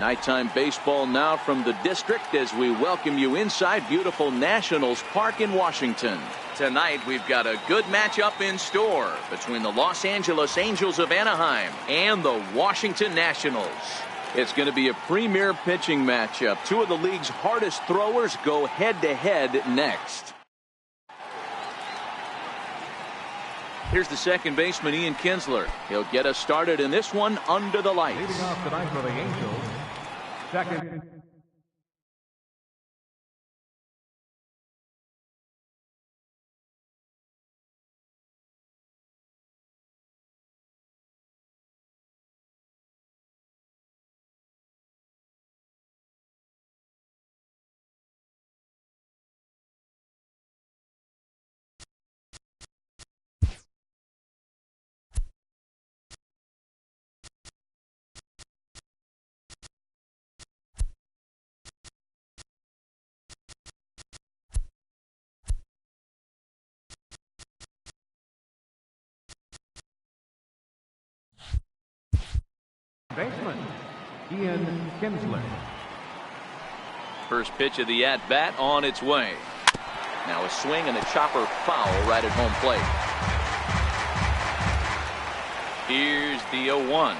Nighttime baseball now from the district as we welcome you inside beautiful Nationals Park in Washington. Tonight we've got a good matchup in store between the Los Angeles Angels of Anaheim and the Washington Nationals. It's going to be a premier pitching matchup. Two of the league's hardest throwers go head-to-head next. Here's the second baseman, Ian Kinsler. He'll get us started in this one under the lights. Leading off tonight for the Angels, second. Baseman, Ian Kinsler. First pitch of the at-bat on its way. Now a swing and a chopper foul right at home plate. Here's the 0-1.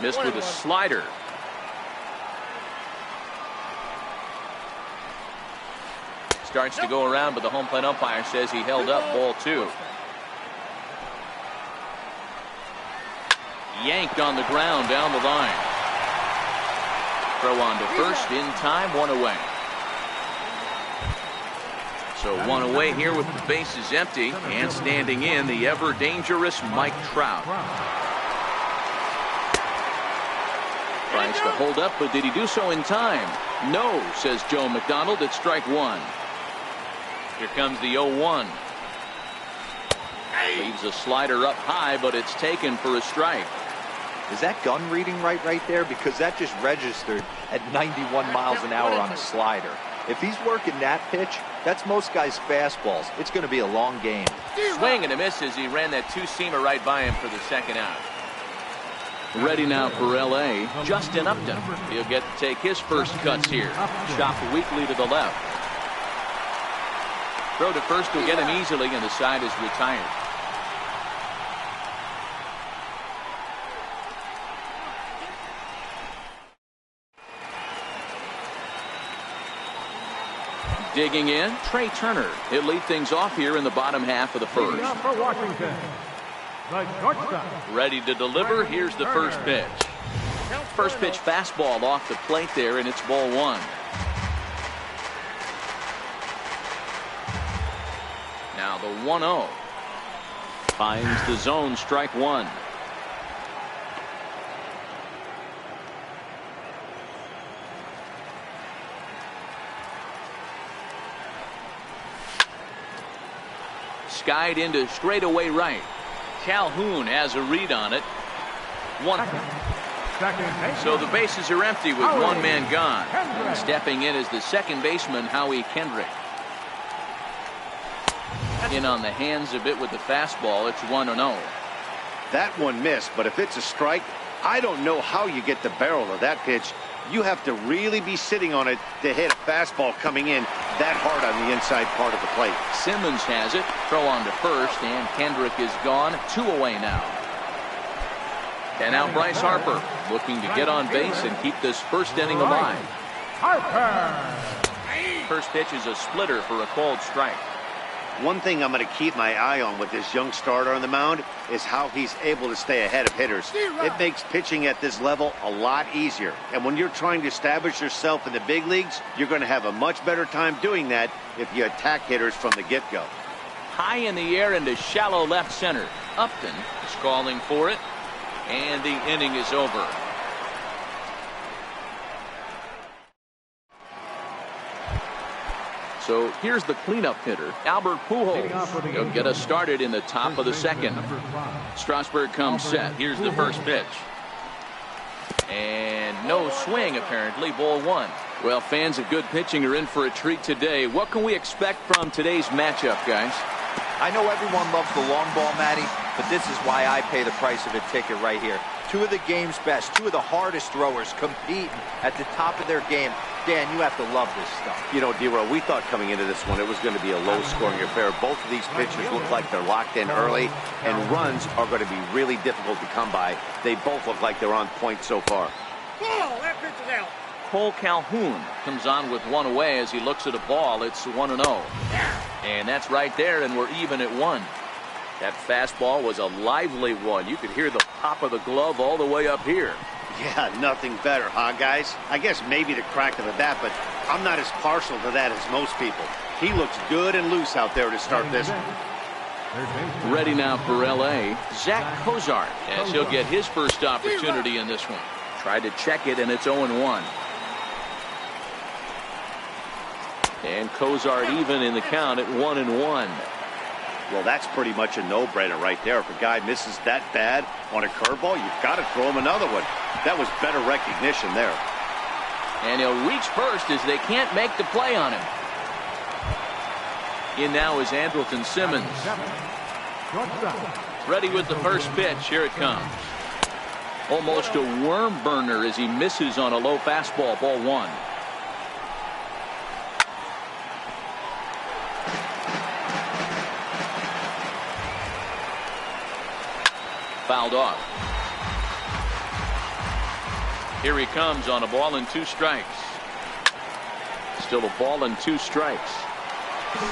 Missed with a slider. Starts to go around, but the home plate umpire says he held up ball 2. Yanked on the ground down the line. Throw on to first in time, 1 away. So 1 away here with the bases empty, and standing in the ever dangerous Mike Trout. Tries to hold up, but did he do so in time? No, says Joe McDonald. It's strike 1. Here comes the 0-1. Leaves a slider up high, but it's taken for a strike. Is that gun reading right there? Because that just registered at 91 miles an hour on a slider. If he's working that pitch, that's most guys' fastballs. It's going to be a long game. Swing and a miss as he ran that two-seamer right by him for the second out. Ready now for L.A., Justin Upton. He'll get to take his first cuts here. Chop weakly to the left. Throw to first will get him easily, and the side is retired. Digging in, Trey Turner. He'll lead things off here in the bottom half of the first. For Washington, the shortstop. Ready to deliver. Here's the first pitch. First pitch fastball off the plate there, and it's ball 1. Now the 1-0. Finds the zone, strike 1. Skied into straightaway right. Calhoun has a read on it. So the bases are empty with one man gone. And stepping in is the second baseman, Howie Kendrick. In on the hands a bit with the fastball. It's 1-0. That one missed, but if it's a strike, I don't know how you get the barrel of that pitch. You have to really be sitting on it to hit a fastball coming in that hard on the inside part of the plate. Simmons has it. Throw on to first, and Kendrick is gone. 2 away now. And now Bryce Harper looking to get on base and keep this first inning alive. Harper. First pitch is a splitter for a called strike. One thing I'm going to keep my eye on with this young starter on the mound is how he's able to stay ahead of hitters. It makes pitching at this level a lot easier. And when you're trying to establish yourself in the big leagues, you're going to have a much better time doing that if you attack hitters from the get-go. High in the air into shallow left center. Upton is calling for it, and the inning is over. So here's the cleanup hitter, Albert Pujols. He'll get us started in the top of the second. Strasburg comes set. Here's the first pitch. And no swing, apparently. Ball 1. Well, fans of good pitching are in for a treat today. What can we expect from today's matchup, guys? I know everyone loves the long ball, Matty, but this is why I pay the price of a ticket right here. Two of the game's best, two of the hardest throwers competing at the top of their game. Dan, you have to love this stuff. You know, D-Row, we thought coming into this one it was going to be a low-scoring affair. Both of these pitchers look like they're locked in early, and runs are going to be really difficult to come by. They both look like they're on point so far. That pitch is out. Cole Calhoun comes on with one away as he looks at a ball. It's 1-0. And that's right there, and we're even at 1. That fastball was a lively one. You could hear the pop of the glove all the way up here. Yeah, nothing better, huh, guys? I guess maybe the crack of the bat, but I'm not as partial to that as most people. He looks good and loose out there to start this one. Ready now for L.A., Zach Cozart, as he'll get his first opportunity in this one. Tried to check it, and it's 0-1. And Cozart even in the count at 1-1. Well, that's pretty much a no-brainer right there. If a guy misses that bad on a curveball, you've got to throw him another one. That was better recognition there. And he'll reach first as they can't make the play on him. In now is Andrelton Simmons. Ready with the first pitch. Here it comes. Almost a worm burner as he misses on a low fastball. Ball 1. Fouled off. Here he comes on a ball and 2 strikes. Still a ball and 2 strikes.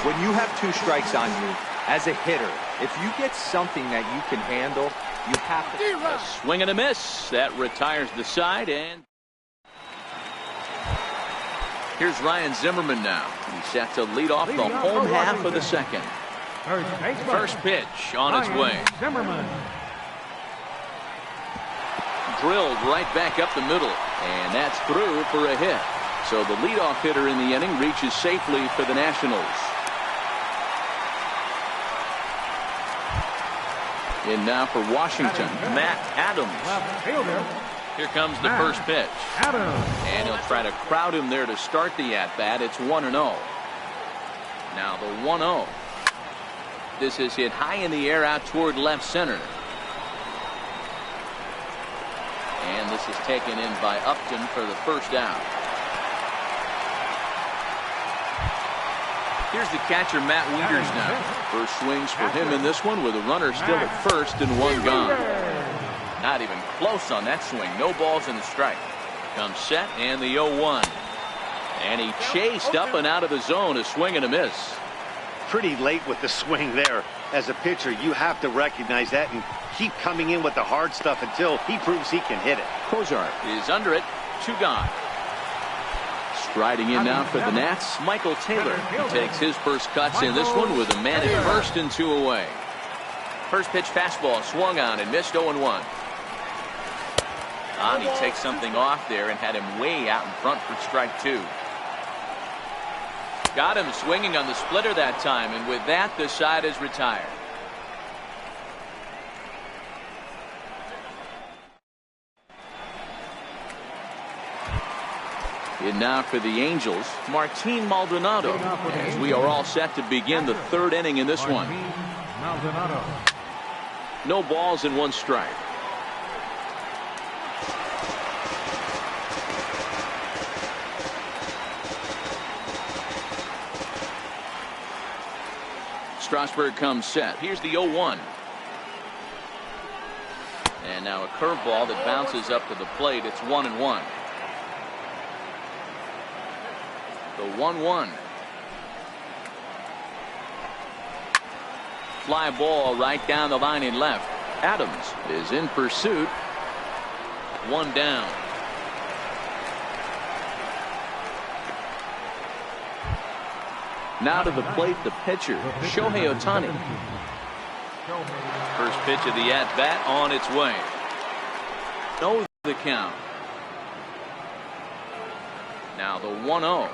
When you have 2 strikes on you, as a hitter, if you get something that you can handle, you have to. A swing and a miss. That retires the side, and here's Ryan Zimmerman now. He's set to lead off the home half of the second. First pitch on its way. Zimmerman. Drilled right back up the middle, and that's through for a hit. So the leadoff hitter in the inning reaches safely for the Nationals. In now for Washington, Matt Adams. Left fielder. Here comes the first pitch. Adams. And he'll try to crowd him there to start the at-bat. It's 1-0. Now the 1-0. This is hit high in the air out toward left center. And this is taken in by Upton for the first out. Here's the catcher, Matt Wieters now. First swings for him in this one with a runner still at first and 1 gone. Not even close on that swing. No balls in the strike. Comes set and the 0-1. And he chased up and out of the zone, a swing and a miss. Pretty late with the swing there. As a pitcher, you have to recognize that and keep coming in with the hard stuff until he proves he can hit it. Cozart is under it. 2 gone. Striding in now for the Nats, Michael Taylor. He takes his first cuts in this one with a man at first and 2 away. First pitch fastball swung on and missed 0-1. He takes something off there and had him way out in front for strike 2. Got him swinging on the splitter that time, and with that the side is retired. In now for the Angels, Martin Maldonado, as we are all set to begin the 3rd inning in this one. Maldonado. No balls and 1 strike. Strasburg comes set. Here's the 0-1. And now a curveball that bounces up to the plate. It's 1-1. The 1-1. Fly ball right down the line in left. Adams is in pursuit. 1 down. Now to the plate, the pitcher, Shohei Ohtani. First pitch of the at-bat on its way. No, the count. Now the 1-0.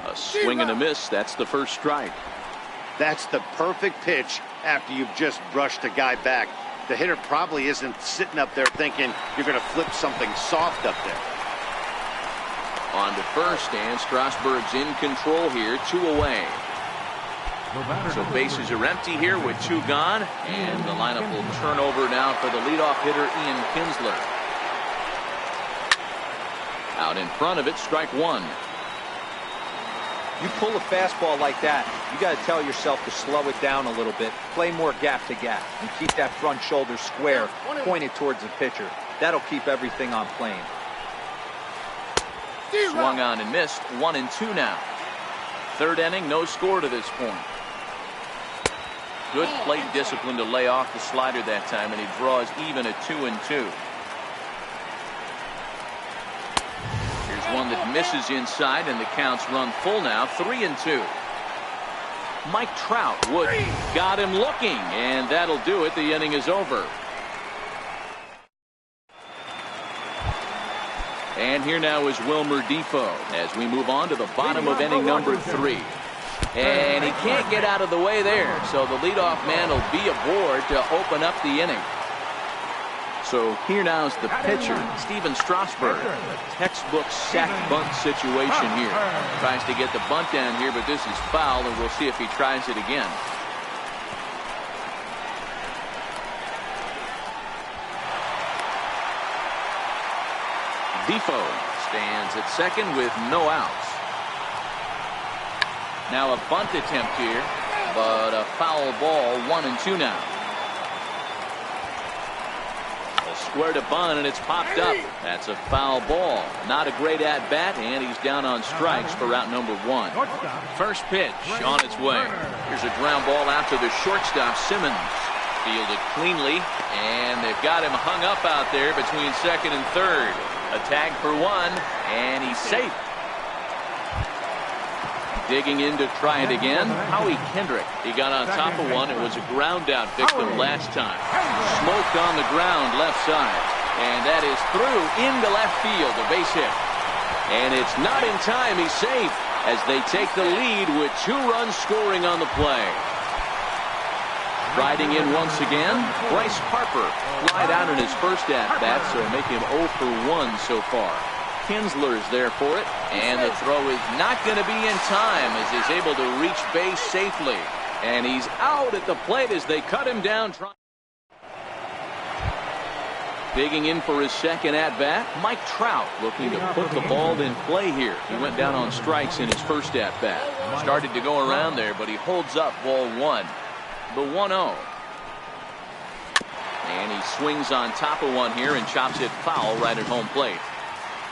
A swing and a miss. That's the first strike. That's the perfect pitch after you've just brushed a guy back. The hitter probably isn't sitting up there thinking you're going to flip something soft up there. On to first, and Strasburg's in control here, 2 away. So bases are empty here with 2 gone, and the lineup will turn over now for the leadoff hitter, Ian Kinsler. Out in front of it, strike 1. You pull a fastball like that, you got to tell yourself to slow it down a little bit, play more gap to gap, and keep that front shoulder square, pointed towards the pitcher. That'll keep everything on plane. Swung on and missed. 1-2 now. 3rd inning, no score to this point. Good plate discipline to lay off the slider that time, and he draws even at 2-2. One that misses inside, and the counts run full now. 3-2. Mike Trout would got him looking, and that'll do it. The inning is over. And here now is Wilmer Defoe as we move on to the bottom of inning number 3. And he can't get out of the way there, so the leadoff man will be aboard to open up the inning. So here now is the pitcher, Steven Strasburg. Textbook sack bunt situation here. Tries to get the bunt down here, but this is foul, and we'll see if he tries it again. Defoe stands at second with no outs. Now a bunt attempt here, but a foul ball. 1-2 now. Square to bunt, and it's popped up. That's a foul ball. Not a great at-bat, and he's down on strikes for out number 1. First pitch on its way. Here's a ground ball out to the shortstop, Simmons. Fielded cleanly, and they've got him hung up out there between second and third. A tag for 1, and he's safe. Digging in to try it again, Howie Kendrick. He got on top of one. It was a ground out victim last time. Smoked on the ground left side. And that is through into left field, a base hit. And it's not in time. He's safe as they take the lead with 2 runs scoring on the play. Riding in once again, Bryce Harper. Flied out in his first at-bat, so make him 0 for 1 so far. Kinsler's there for it, and the throw is not going to be in time as he's able to reach base safely. And he's out at the plate as they cut him down. Digging in for his second at-bat, Mike Trout looking to put the ball in play here. He went down on strikes in his first at-bat. Started to go around there, but he holds up ball 1. The 1-0. And he swings on top of one here and chops it foul right at home plate.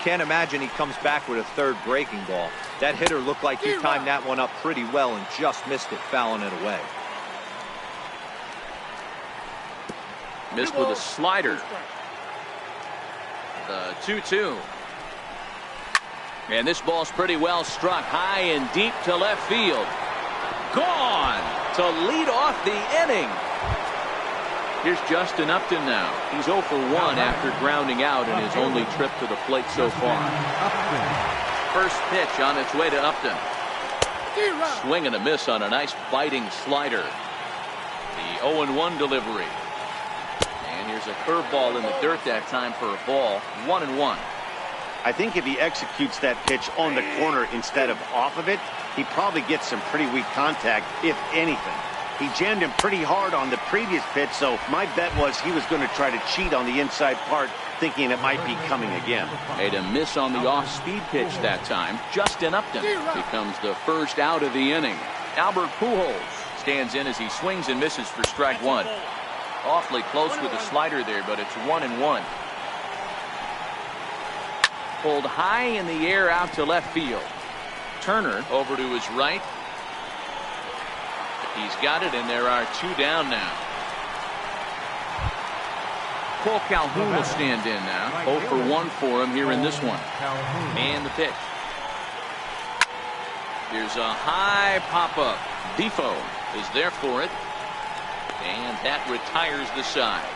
Can't imagine he comes back with a 3rd breaking ball. That hitter looked like he timed that one up pretty well and just missed it, fouling it away. Missed with a slider. The 2-2. And this ball's pretty well struck high and deep to left field. Gone to lead off the inning. Here's Justin Upton now. He's 0 for 1 after grounding out in his only trip to the plate so far. First pitch on its way to Upton. Swing and a miss on a nice biting slider. The 0-1 delivery. And here's a curveball in the dirt that time for a ball. 1-1. I think if he executes that pitch on the corner instead of off of it, he probably gets some pretty weak contact, if anything. He jammed him pretty hard on the previous pitch, so my bet was he was going to try to cheat on the inside part, thinking it might be coming again. Made a miss on the off-speed pitch that time. Justin Upton becomes the first out of the inning. Albert Pujols stands in as he swings and misses for strike 1. Awfully close with the slider there, but it's 1-1. Pulled high in the air out to left field. Turner over to his right. He's got it, and there are 2 down now. Cole Calhoun will stand in now. 0 for 1 for him here in this one. And the pitch. Here's a high pop-up. Defoe is there for it. And that retires the side.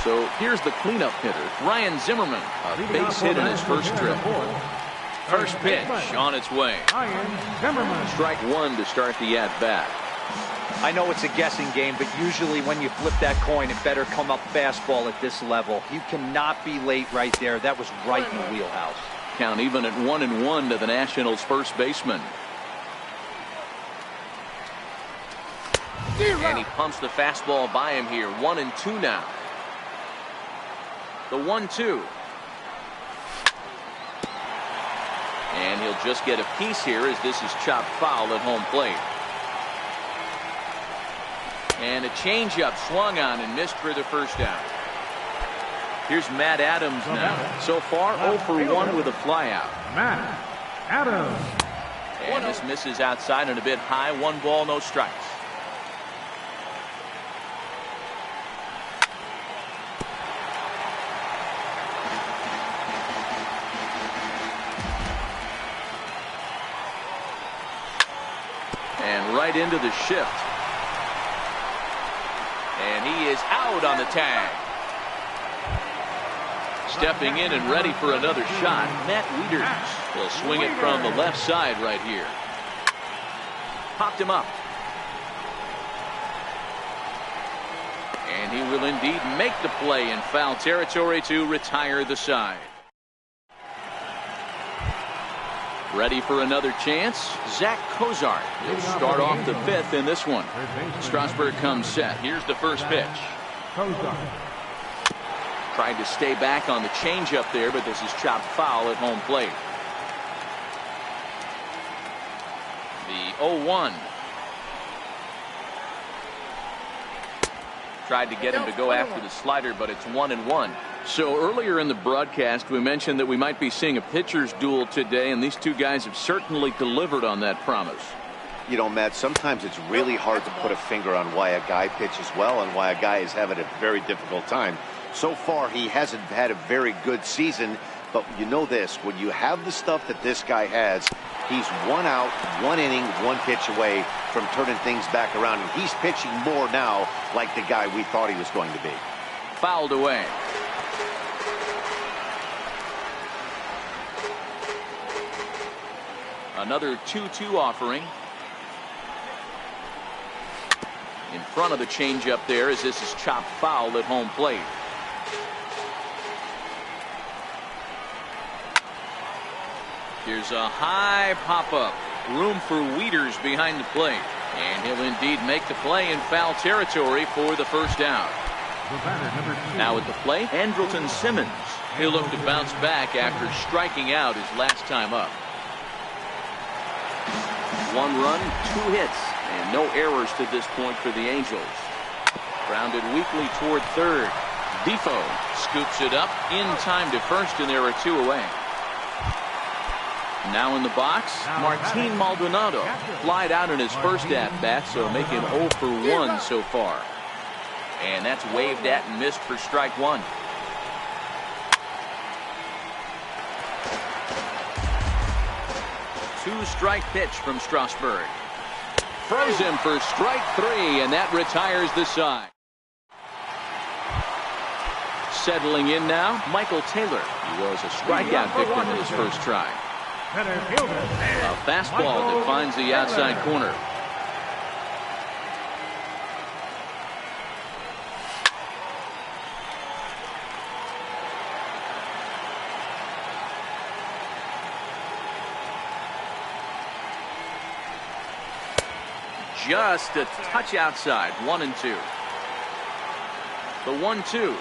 So here's the cleanup hitter, Ryan Zimmerman. A base hit in his first trip. First pitch on its way. Strike 1 to start the at-bat. I know it's a guessing game, but usually when you flip that coin, it better come up fastball at this level. You cannot be late right there. That was right in the wheelhouse. count even at 1-1 to the Nationals first baseman. And he pumps the fastball by him here. 1-2 now. The 1-2. And he'll just get a piece here as this is chopped foul at home plate. And a changeup swung on and missed for the first down. Here's Matt Adams now. So far 0 for 1 with a flyout. Matt Adams. And this misses outside and a bit high. 1 ball, no strikes. And right into the shift. And he is out on the tag. Stepping in and ready for another shot. Matt Wieters will swing it from the left side right here. Popped him up. And he will indeed make the play in foul territory to retire the side. Ready for another chance. Zach Cozart will start off the 5th in this one. Strasburg comes set. Here's the first pitch. Tried to stay back on the changeup there, but this is chopped foul at home plate. The 0-1. Tried to get him to go after the slider, but it's 1-1. So earlier in the broadcast, we mentioned that we might be seeing a pitcher's duel today, and these two guys have certainly delivered on that promise. You know, Matt, sometimes it's really hard to put a finger on why a guy pitches well and why a guy is having a very difficult time. So far, he hasn't had a very good season, but you know this, when you have the stuff that this guy has, he's 1 out, 1 inning, 1 pitch away from turning things back around, and he's pitching more now like the guy we thought he was going to be. Fouled away. Another 2-2 offering. In front of the changeup there as this is chopped foul at home plate. Here's a high pop-up. Room for Wieters behind the plate. And he'll indeed make the play in foul territory for the first down. Now at the plate, Andrelton Simmons. He'll look to bounce back after striking out his last time up. 1 run, 2 hits, and no errors to this point for the Angels. Grounded weakly toward third. Defoe scoops it up in time to first, and there are 2 away. Now in the box, Martin Maldonado flied out in his first at-bat, so making 0 for 1 so far. And that's waved at and missed for strike 1. Two-strike pitch from Strasburg. Throws him for strike 3, and that retires the side. Settling in now, Michael Taylor. He was a strikeout victim in his first try. A fastball that finds the outside corner. Just a touch outside. 1-2. The 1-2.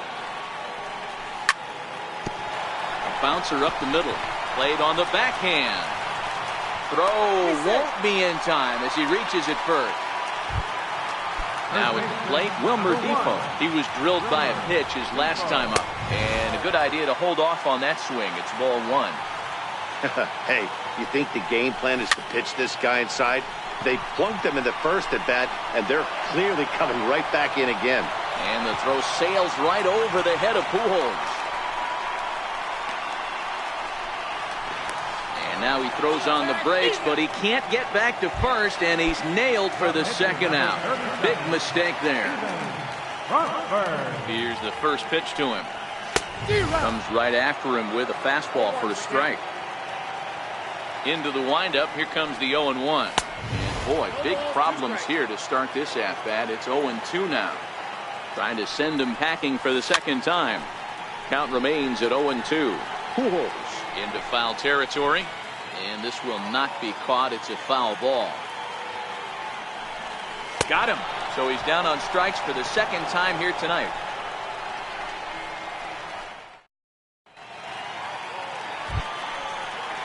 A bouncer up the middle. Played on the backhand. Throw won't be in time as he reaches it first. Now at the plate, Wilmer Defoe. He was drilled by a pitch his last time up. And a good idea to hold off on that swing. It's ball 1. Hey, you think the game plan is to pitch this guy inside? They plunked him in the first at bat, and they're clearly coming right back in again. And the throw sails right over the head of Pujols. And now he throws on the brakes, but he can't get back to first, and he's nailed for the second out. Big mistake there. Here's the first pitch to him. Comes right after him with a fastball for a strike. Into the windup, here comes the 0-1. Boy, big problems here to start this at-bat. It's 0-2 now. Trying to send him packing for the second time. Count remains at 0-2. Pujols Into foul territory. And this will not be caught. It's a foul ball. Got him. So he's down on strikes for the second time here tonight.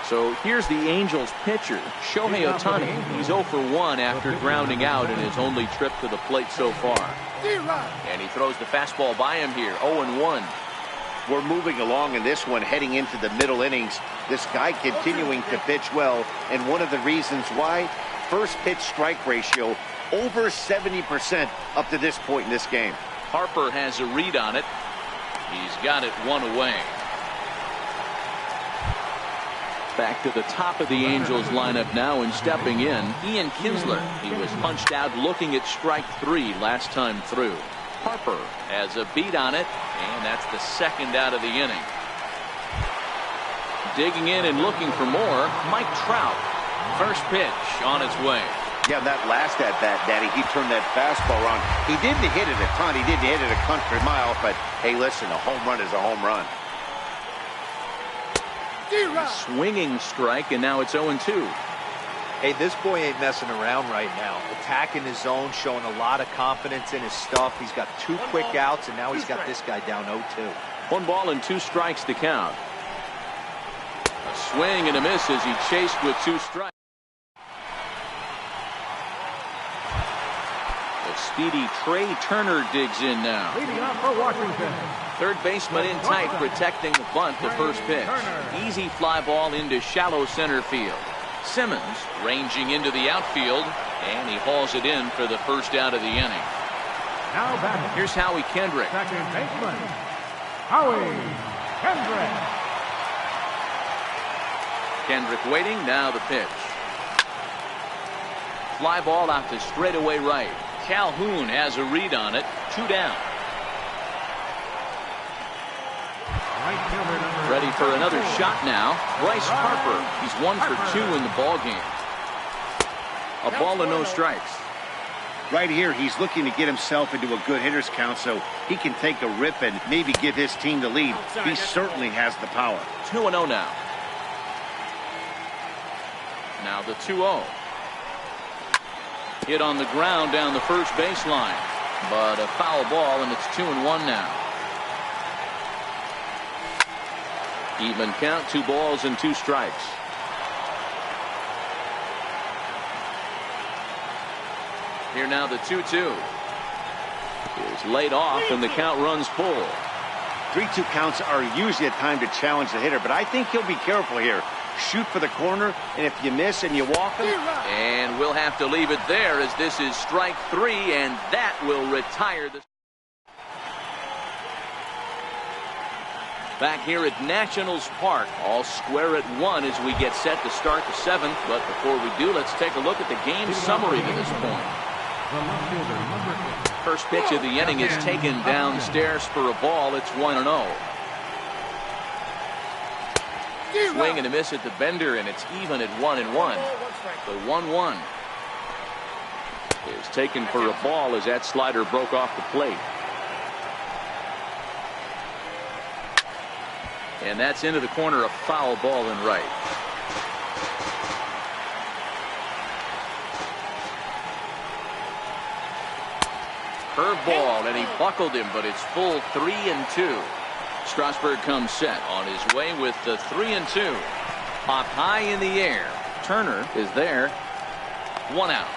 So here's the Angels pitcher, Shohei Ohtani. He's 0 for 1 after grounding out in his only trip to the plate so far. And he throws the fastball by him here, 0-1. We're moving along in this one, heading into the middle innings. This guy continuing to pitch well, and one of the reasons why, first pitch strike ratio over 70% up to this point in this game. Harper has a read on it. He's got it one away. Back to the top of the Angels lineup now, and stepping in, Ian Kinsler. He was punched out looking at strike 3 last time through. Harper has a beat on it, and that's the second out of the inning. Digging in and looking for more, Mike Trout. First pitch on its way. Yeah, that last at bat, Daddy, he turned that fastball around. He didn't hit it a ton. He didn't hit it a country mile, but hey, listen, a home run is a home run. Swinging strike, and now it's 0-2. Hey, this boy ain't messing around right now. Attacking his zone, showing a lot of confidence in his stuff. He's got 2 quick outs, and now he's got this guy down 0-2. 1 ball and 2 strikes to count. A swing and a miss as he chased with 2 strikes. The speedy Trey Turner digs in now. Leading off for Washington. Third baseman in tight, protecting the bunt. The first pitch. Easy fly ball into shallow center field. Simmons ranging into the outfield, and he hauls it in for the first out of the inning. Now back. Here's Howie Kendrick. Second baseman, Howie Kendrick. Kendrick waiting. Now the pitch. Fly ball out to straightaway right. Calhoun has a read on it. 2 down. Ready for another shot now. Bryce Harper. He's 1 for 2 in the ball game. A ball and no strikes. Right here, he's looking to get himself into a good hitter's count so he can take a rip and maybe give his team the lead. He certainly has the power. 2-0 now. Now the 2-0. Hit on the ground down the first baseline, but a foul ball, and it's 2-1 now. Even count, 2 balls and 2 strikes. Here now the 2-2 is laid off, and the count runs full. 3-2 counts are usually a time to challenge the hitter, but I think he'll be careful here. Shoot for the corner, and if you miss and you walk him. And we'll have to leave it there, as this is strike 3, and that will retire the. Back here at Nationals Park, all square at 1 as we get set to start the 7th. But before we do, let's take a look at the game summary to this point. First pitch of the inning is taken downstairs for a ball. It's 1-0. Swing and a miss at the bender, and it's even at 1-1. The 1-1 is taken for a ball as that slider broke off the plate. And that's into the corner, a foul ball and right. Curveball, and he buckled him, but it's full 3-2. Strasburg comes set on his way with the 3-2. Popped high in the air. Turner is there. 1 out.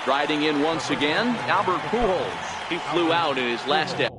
Striding in once again, Albert Pujols. He flew out in his last step.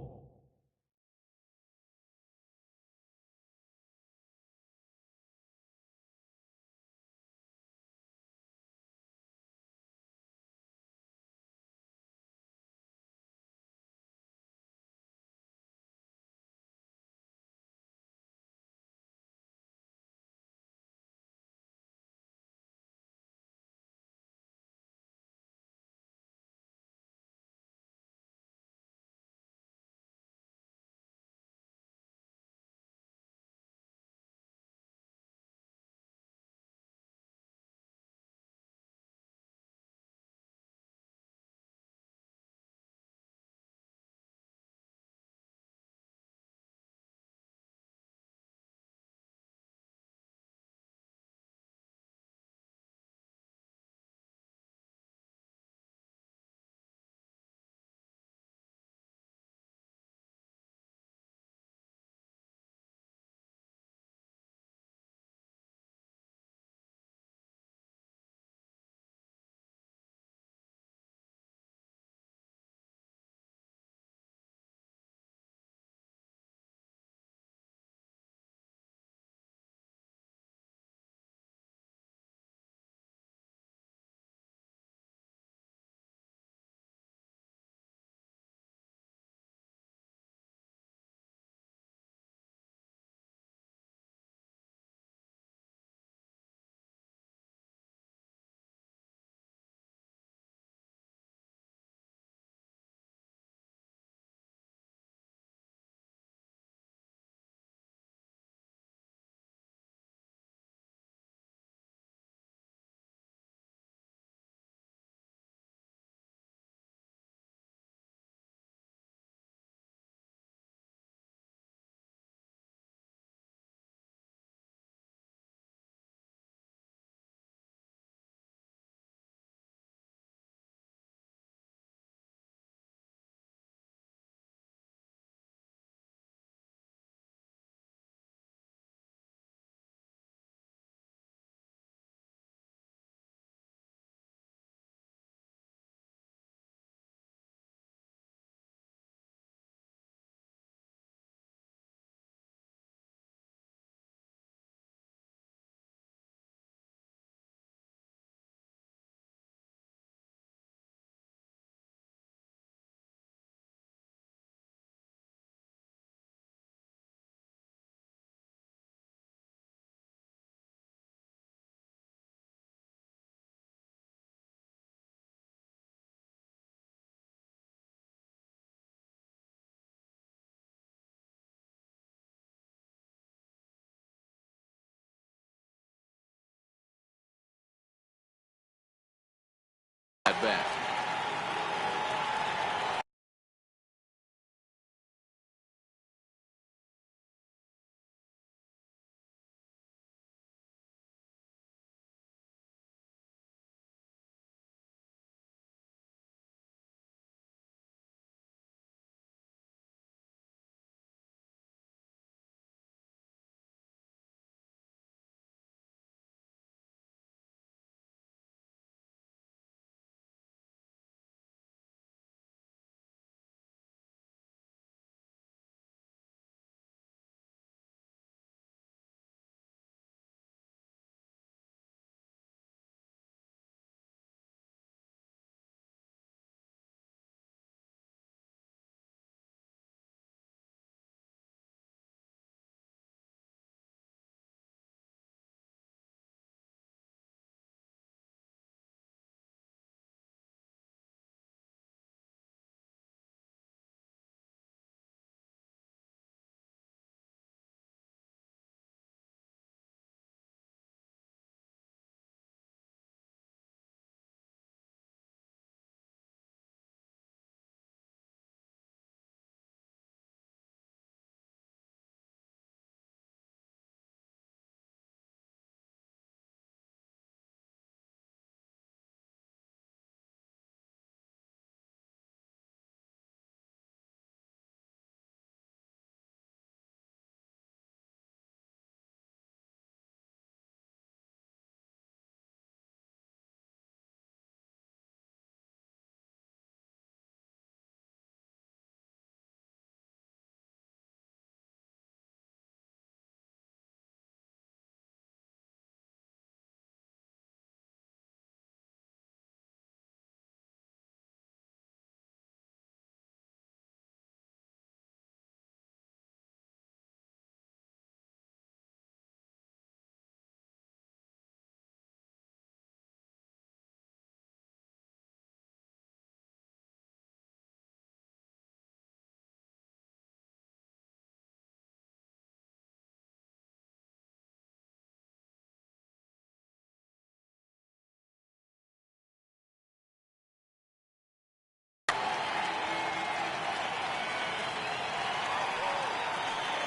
bat.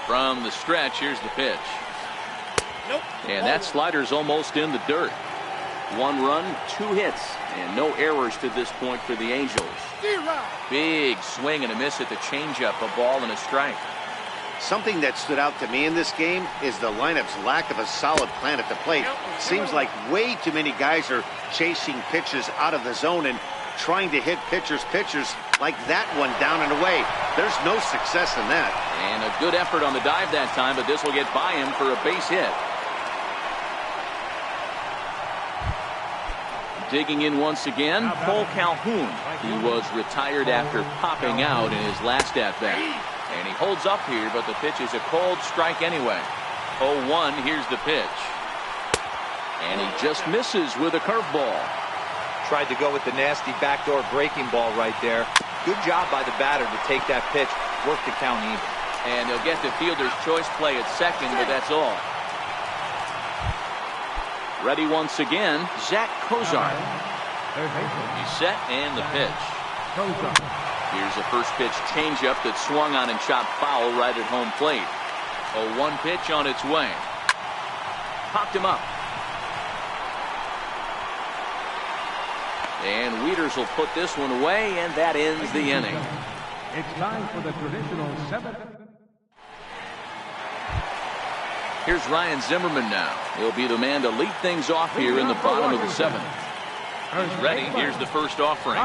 From the stretch, here's the pitch. Nope. And that slider's almost in the dirt. 1 run, 2 hits, and no errors to this point for the Angels. Big swing and a miss at the changeup, a ball and a strike. Something that stood out to me in this game is the lineup's lack of a solid plan at the plate. Seems like way too many guys are chasing pitches out of the zone and trying to hit pitchers like that one down and away. There's no success in that. And a good effort on the dive that time, but this will get by him for a base hit. Digging in once again, Paul Calhoun. He was retired after popping out in his last at-bat. And he holds up here, but the pitch is a cold strike anyway. 0-1, here's the pitch. And he just misses with a curveball. Tried to go with the nasty backdoor breaking ball right there. Good job by the batter to take that pitch, work the count even. And he'll get the fielder's choice play at second, but that's all. Ready once again, Zach Kozar. He's set and the pitch. Here's a first pitch changeup that swung on and shot foul right at home plate. A 1 pitch on its way. Popped him up. And Wieters will put this one away, and that ends the inning. It's time for the traditional 7th. Here's Ryan Zimmerman now. He'll be the man to lead things off here in the bottom of the 7th. He's ready. Here's the first offering.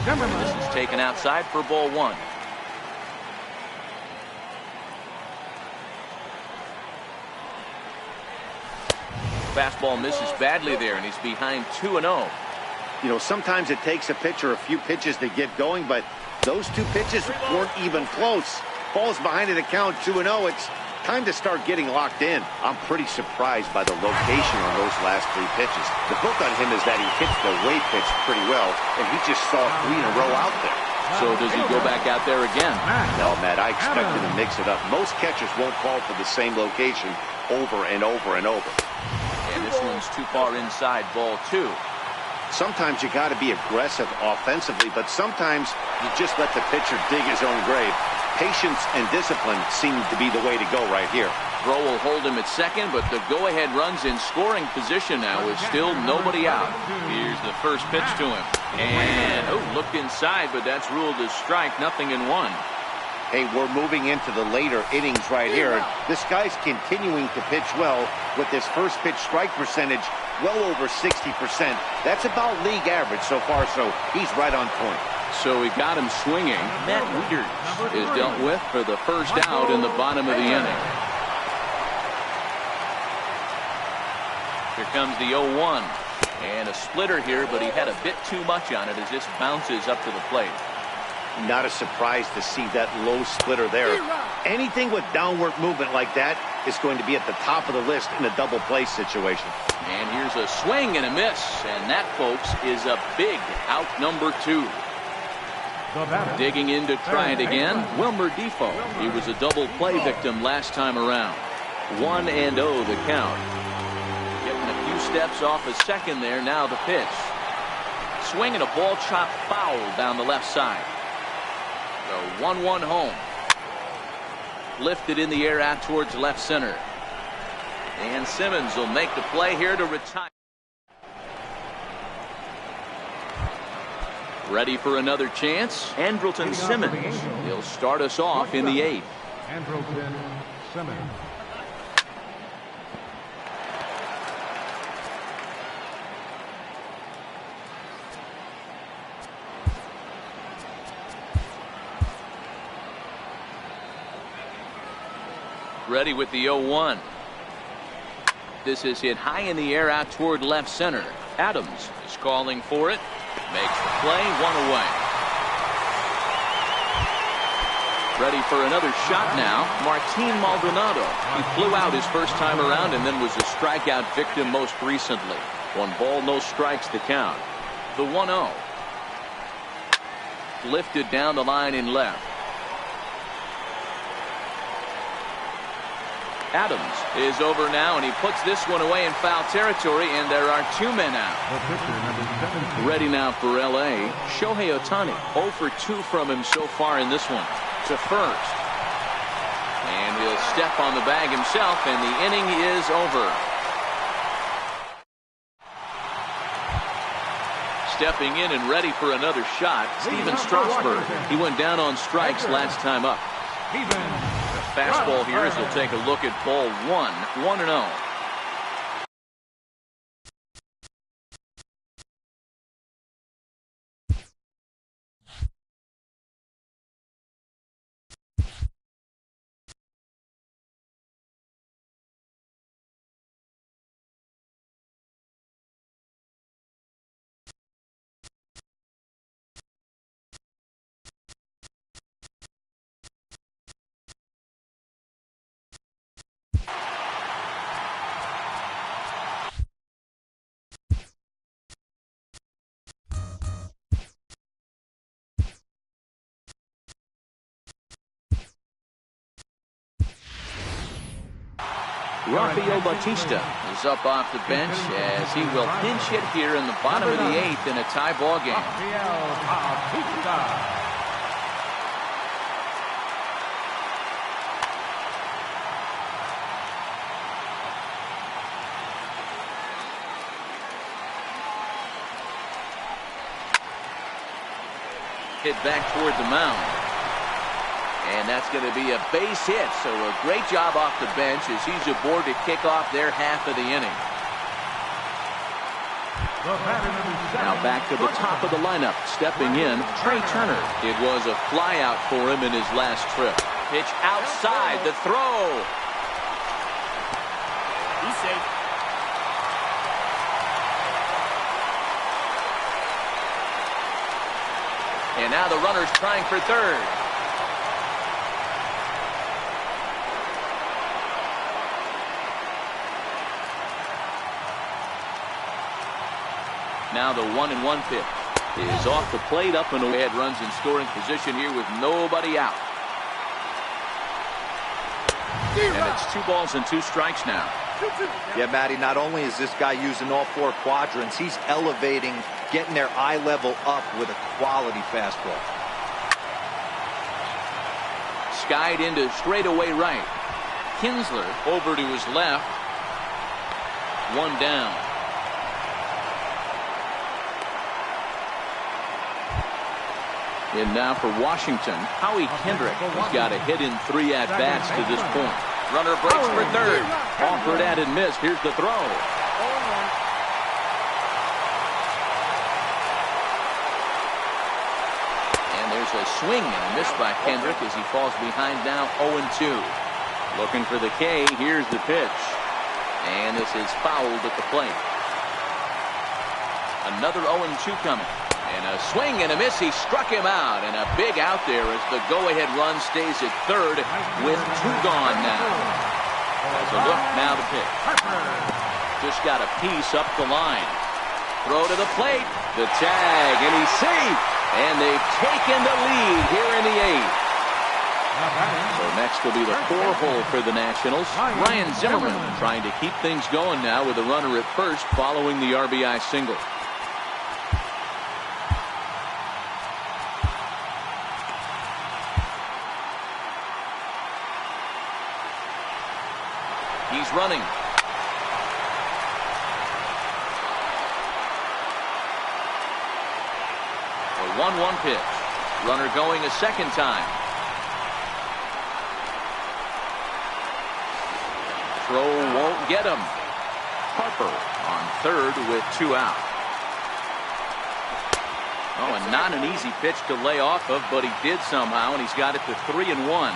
This is taken outside for ball 1. Fastball misses badly there, and he's behind 2-0. You know, sometimes it takes a pitcher a few pitches to get going, but those 2 pitches weren't even close. Falls behind in the count 2-0. It's time to start getting locked in. I'm pretty surprised by the location on those last 3 pitches. The book on him is that he hits the way pitch pretty well, and he just saw 3 in a row out there. So does he go back out there again? No, Matt, I expect him to mix it up. Most catchers won't call for the same location over and over and over. And this one's too far inside, ball 2. Sometimes you got to be aggressive offensively, but sometimes you just let the pitcher dig his own grave. Patience and discipline seem to be the way to go right here. Throw will hold him at second, but the go-ahead run's in scoring position now with still nobody out. Here's the first pitch to him. And, looked inside, but that's ruled as strike, nothing in one. Hey, we're moving into the later innings right here. This guy's continuing to pitch well with his first pitch strike percentage well over 60%. That's about league average so far, so he's right on point. So we got him swinging. Matt Wieters is dealt with for the first out in the bottom of the inning. Here comes the 0-1. And a splitter here, but he had a bit too much on it as this bounces up to the plate. Not a surprise to see that low splitter there. Anything with downward movement like that is going to be at the top of the list in a double play situation. And here's a swing and a miss. And that, folks, is a big out number 2. Digging in to try it again, Wilmer Defoe. He was a double play victim last time around. 1-0 the count. Getting a few steps off a second there. Now the pitch. Swing and a ball chopped foul down the left side. The 1-1 home. Lifted in the air out towards left center. And Simmons will make the play here to retire. Ready for another chance. Andrelton Simmons. He'll start us off in the 8th. Andrelton Simmons. Ready with the 0-1. This is hit high in the air out toward left center. Adams is calling for it. Makes the play, 1 away. Ready for another shot now. Martin Maldonado. He flew out his first time around and then was a strikeout victim most recently. 1 ball, no strikes to count. The 1-0. Lifted down the line in left. Adams is over now, and he puts this one away in foul territory, and there are 2 men out. Ready now for L.A. Shohei Ohtani. 0 for 2 from him so far in this one. To first. And he'll step on the bag himself, and the inning is over. Stepping in and ready for another shot, Steven Strasburg. He went down on strikes last time up. The fastball here as we'll take a look at ball 1, 1-0. Rafael Bautista is up off the bench as he will pinch hit here in the bottom of the 8th in a tie ball game. Hit back toward the mound. And that's going to be a base hit. So a great job off the bench as he's aboard to kick off their half of the inning. Now back to the top of the lineup. Stepping in, Trey Turner. It was a fly out for him in his last trip. Pitch outside, the throw. He's safe. And now the runner's trying for third. Now the 1-1 pitch is off the plate, up and away. Runs in scoring position here with nobody out. And it's 2 balls and 2 strikes now. Yeah, Matty, not only is this guy using all 4 quadrants, he's elevating, getting their eye level up with a quality fastball. Skied into straightaway right. Kinsler over to his left. 1 down. And now for Washington, Howie Kendrick has got a hit in 3 at-bats to this point. Runner breaks for third. Offered at and missed. Here's the throw. And there's a swing and a miss by Kendrick as he falls behind now 0-2. Looking for the K. Here's the pitch. And this is fouled at the plate. Another 0-2 coming. And a swing and a miss. He struck him out. And a big out there as the go-ahead run stays at third with 2 gone now. As a look now to pitch. Just got a piece up the line. Throw to the plate. The tag. And he's safe. And they've taken the lead here in the 8th. So next will be the 4-hole for the Nationals. Ryan Zimmerman trying to keep things going now with a runner at first following the RBI single. He's running. A 1-1 pitch. Runner going a second time. Throw won't get him. Harper on third with 2 out. Oh, and not an easy pitch to lay off of, but he did somehow, and he's got it to 3-1.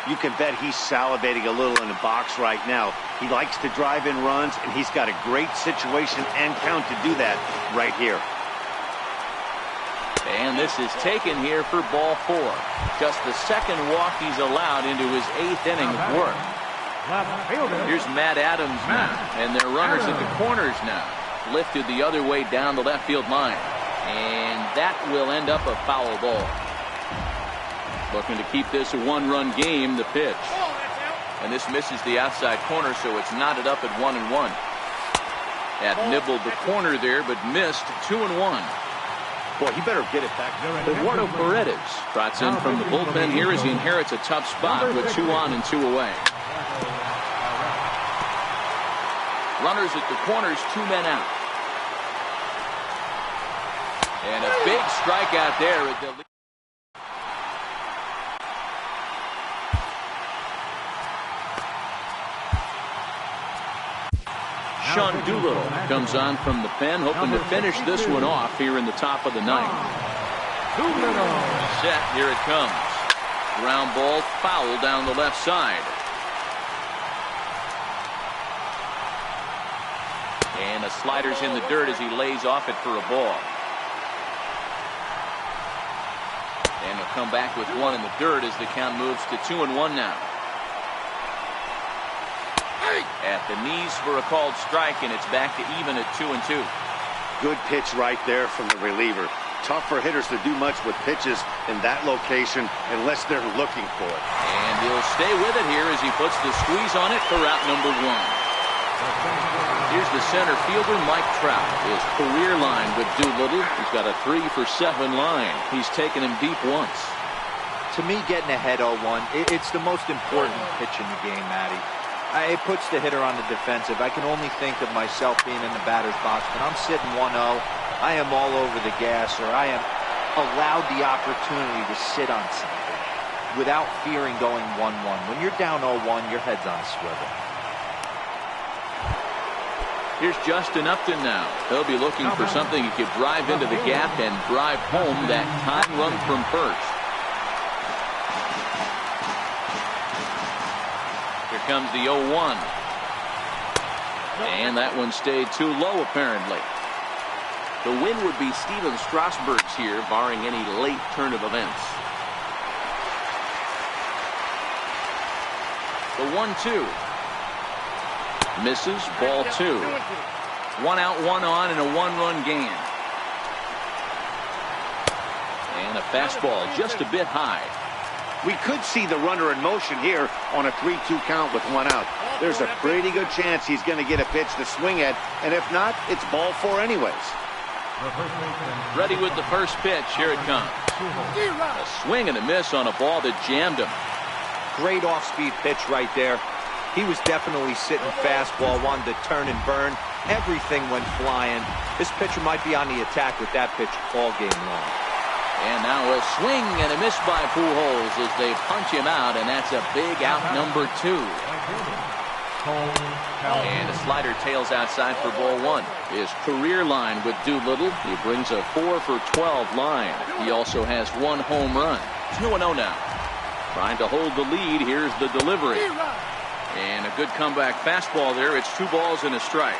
You can bet he's salivating a little in the box right now. He likes to drive in runs, and he's got a great situation and count to do that right here. And this is taken here for ball 4. Just the second walk he's allowed into his 8th inning of work. Here's Matt Adams now, and their runners at the corners now. Lifted the other way down the left field line. And that will end up a foul ball. Looking to keep this a 1-run game, the pitch. And this misses the outside corner, so it's knotted up at 1-1. That nibbled the corner there, but missed 2-1. Boy, he better get it back. Eduardo Paredes trots in from the bullpen here as he inherits a tough spot with 2 on and 2 away. Runners at the corners, 2 men out. And a big strikeout there at the lead. Sean Doolittle comes on from the pen, hoping to finish this one off here in the top of the 9th. Set, here it comes. Ground ball, foul down the left side. And the slider's in the dirt as he lays off it for a ball. And he'll come back with 1 in the dirt as the count moves to 2-1 now. At the knees for a called strike, and it's back to even at 2-2. Good pitch right there from the reliever. Tough for hitters to do much with pitches in that location unless they're looking for it. And he'll stay with it here as he puts the squeeze on it for out number 1. Here's the center fielder, Mike Trout. His career line with Doolittle. He's got a 3-for-7 line. He's taken him deep once. To me, getting ahead 0-1, it's the most important pitch in the game, Matty. It puts the hitter on the defensive. I can only think of myself being in the batter's box. When I'm sitting 1-0, I am all over the gas, or I am allowed the opportunity to sit on something without fearing going 1-1. When you're down 0-1, your head's on a swivel. Here's Justin Upton now. He'll be looking for something he could drive into the gap and drive home that tying run from first. Here comes the 0-1. And that one stayed too low, apparently. The win would be Steven Strasburg's here, barring any late turn of events. The 1-2. Misses, ball 2. 1 out, 1 on, and a 1-run gain. And a fastball just a bit high. We could see the runner in motion here on a 3-2 count with 1 out. There's a pretty good chance he's going to get a pitch to swing at, and if not, it's ball 4 anyways. Ready with the first pitch. Here it comes. A swing and a miss on a ball that jammed him. Great off-speed pitch right there. He was definitely sitting fastball, wanted to turn and burn. Everything went flying. This pitcher might be on the attack with that pitch all game long. And now a swing and a miss by Pujols as they punch him out, and that's a big out number 2. And a slider tails outside for ball 1. His career line with Doolittle, he brings a 4 for 12 line. He also has 1 home run. 2-0 now. Trying to hold the lead. Here's the delivery. And a good comeback fastball there. It's 2 balls and a strike.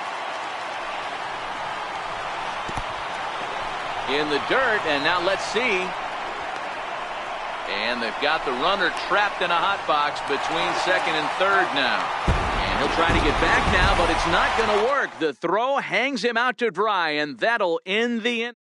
In the dirt, and now let's see. And they've got the runner trapped in a hot box between second and third now. And he'll try to get back now, but it's not going to work. The throw hangs him out to dry, and that'll end the inning.